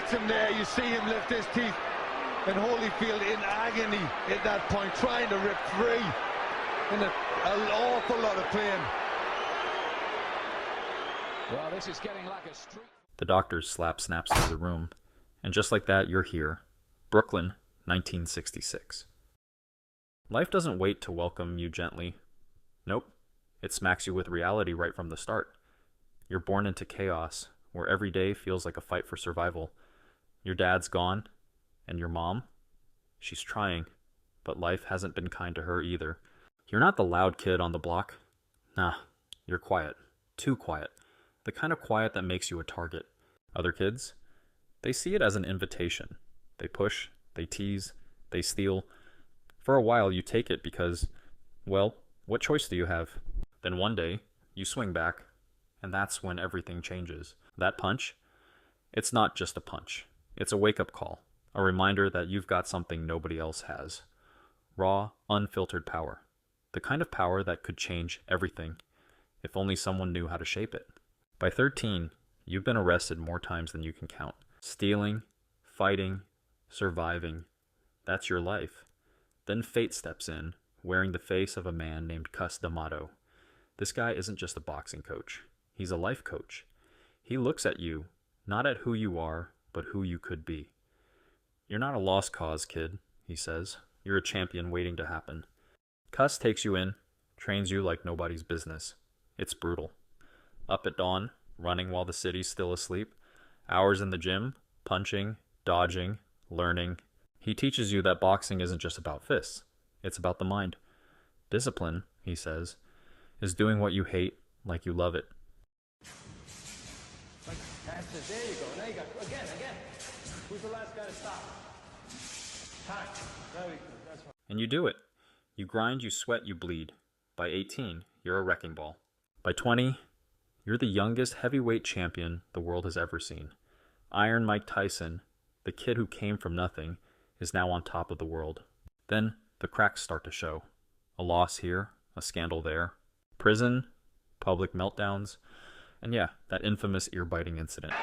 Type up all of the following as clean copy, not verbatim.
bites him there. You see him lift his teeth. And Holyfield in agony at that point, trying to rip free. In an awful lot of pain. Well, this is getting like a street. The doctor's slap snaps through the room. And just like that, you're here. Brooklyn, 1966. Life doesn't wait to welcome you gently. Nope. It smacks you with reality right from the start. You're born into chaos, where every day feels like a fight for survival. Your dad's gone, and your mom? She's trying, but life hasn't been kind to her either. You're not the loud kid on the block. Nah, you're quiet. Too quiet. The kind of quiet that makes you a target. Other kids? They see it as an invitation. They push, they tease, they steal. For a while you take it because, well, what choice do you have? Then one day, you swing back, and that's when everything changes. That punch? It's not just a punch. It's a wake-up call. A reminder that you've got something nobody else has. Raw, unfiltered power. The kind of power that could change everything, if only someone knew how to shape it. By 13, you've been arrested more times than you can count. Stealing, fighting, surviving. That's your life. Then fate steps in, wearing the face of a man named Cus D'Amato. This guy isn't just a boxing coach. He's a life coach. He looks at you, not at who you are, but who you could be. You're not a lost cause, kid, he says. You're a champion waiting to happen. Cus takes you in, trains you like nobody's business. It's brutal. Up at dawn, running while the city's still asleep. Hours in the gym, punching, dodging, learning. He teaches you that boxing isn't just about fists. It's about the mind. Discipline, he says, is doing what you hate like you love it. That's it. There you go. Now you got again. Who's the last guy to stop? Time. Very good. That's right. And you do it. You grind, you sweat, you bleed. By 18, you're a wrecking ball. By 20, you're the youngest heavyweight champion the world has ever seen. Iron Mike Tyson, the kid who came from nothing, is now on top of the world. Then the cracks start to show. A loss here, a scandal there. Prison, public meltdowns, and yeah, that infamous ear-biting incident.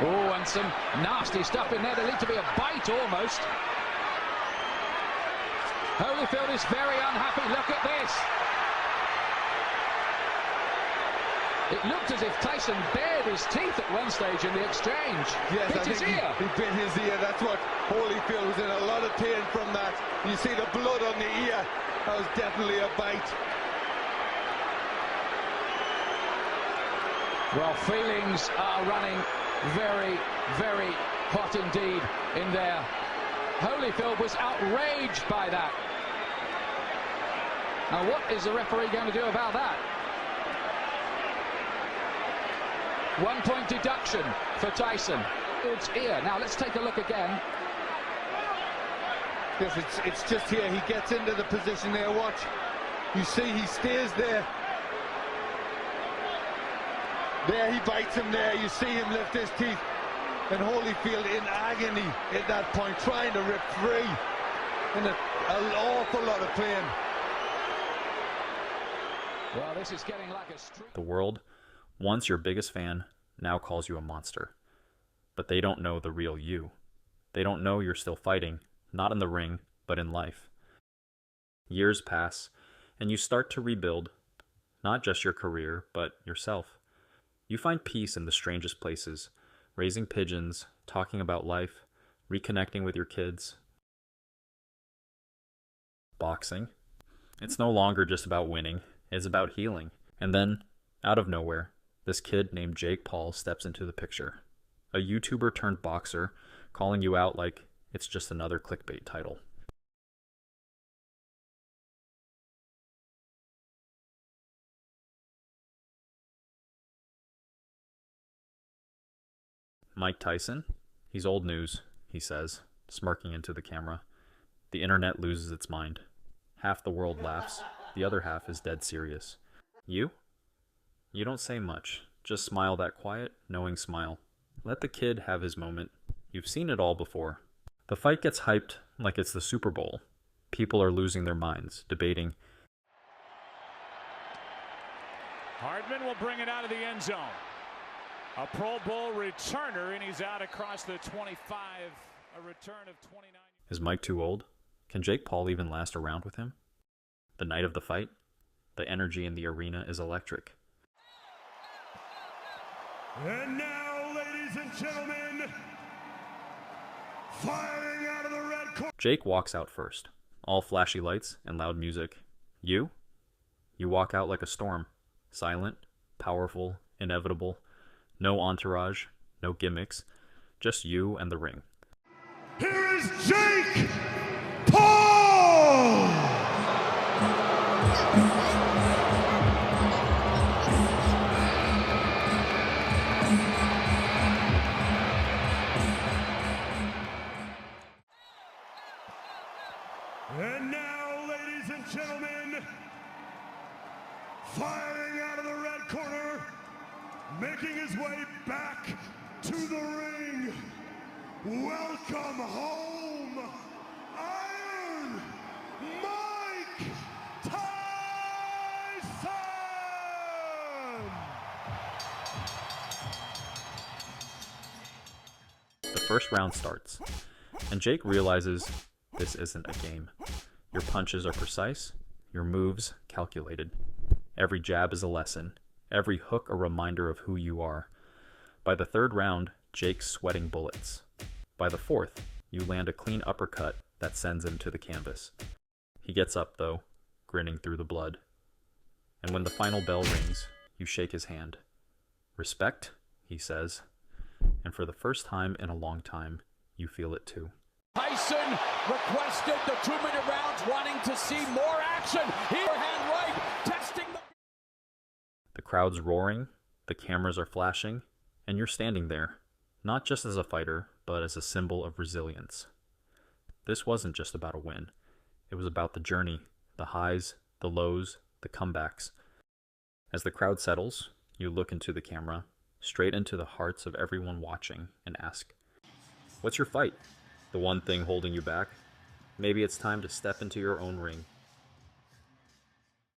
Oh, and some nasty stuff in there. There needs to be a bite almost. Holyfield is very unhappy. Look at this. It looked as if Tyson bared his teeth at one stage in the exchange. Yes, Bit his ear. He bit his ear. That's what Holyfield was in a lot of pain from that. You see the blood on the ear. That was definitely a bite. Well, feelings are running very, very hot indeed in there. Holyfield was outraged by that. Now, what is the referee going to do about that? 1 point deduction for Tyson. It's ear. Now, let's take a look again. Yes, it's just here. He gets into the position there. Watch. You see, he stays there. There, he bites him there. You see him lift his teeth. And Holyfield in agony at that point, trying to rip free. In an awful lot of pain. Well, this is getting like a street. The world, once your biggest fan, now calls you a monster. But they don't know the real you. They don't know you're still fighting, not in the ring, but in life. Years pass, and you start to rebuild, not just your career, but yourself. You find peace in the strangest places, raising pigeons, talking about life, reconnecting with your kids. Boxing. It's no longer just about winning, it's about healing. And then, out of nowhere, this kid named Jake Paul steps into the picture. A YouTuber turned boxer, calling you out like it's just another clickbait title. Mike Tyson? He's old news, he says, smirking into the camera. The internet loses its mind. Half the world laughs, the other half is dead serious. You? You don't say much, just smile that quiet, knowing smile. Let the kid have his moment. You've seen it all before. The fight gets hyped like it's the Super Bowl. People are losing their minds, debating. Hardman will bring it out of the end zone. A Pro Bowl returner, and he's out across the 25. A return of 29. Is Mike too old? Can Jake Paul even last a round with him? The night of the fight? The energy in the arena is electric. And now, ladies and gentlemen, firing out of the red corner. Jake walks out first. All flashy lights and loud music. You? You walk out like a storm. Silent, powerful, inevitable. No entourage, no gimmicks. Just you and the ring. Here is Jake Paul! And now, ladies and gentlemen, firing out of the red corner, making his way back to the ring, welcome home, Iron Mike Tyson! The first round starts, and Jake realizes this isn't a game. Your punches are precise, your moves calculated. Every jab is a lesson, every hook a reminder of who you are. By the third round, Jake's sweating bullets. By the fourth, you land a clean uppercut that sends him to the canvas. He gets up, though, grinning through the blood. And when the final bell rings, you shake his hand. Respect, he says. And for the first time in a long time, you feel it too. Tyson requested the 2-minute rounds, wanting to see more action. Here, hand right, testing the... The crowd's roaring, the cameras are flashing, and you're standing there, not just as a fighter, but as a symbol of resilience. This wasn't just about a win. It was about the journey, the highs, the lows, the comebacks. As the crowd settles, you look into the camera, straight into the hearts of everyone watching, and ask, "What's your fight? The one thing holding you back? Maybe it's time to step into your own ring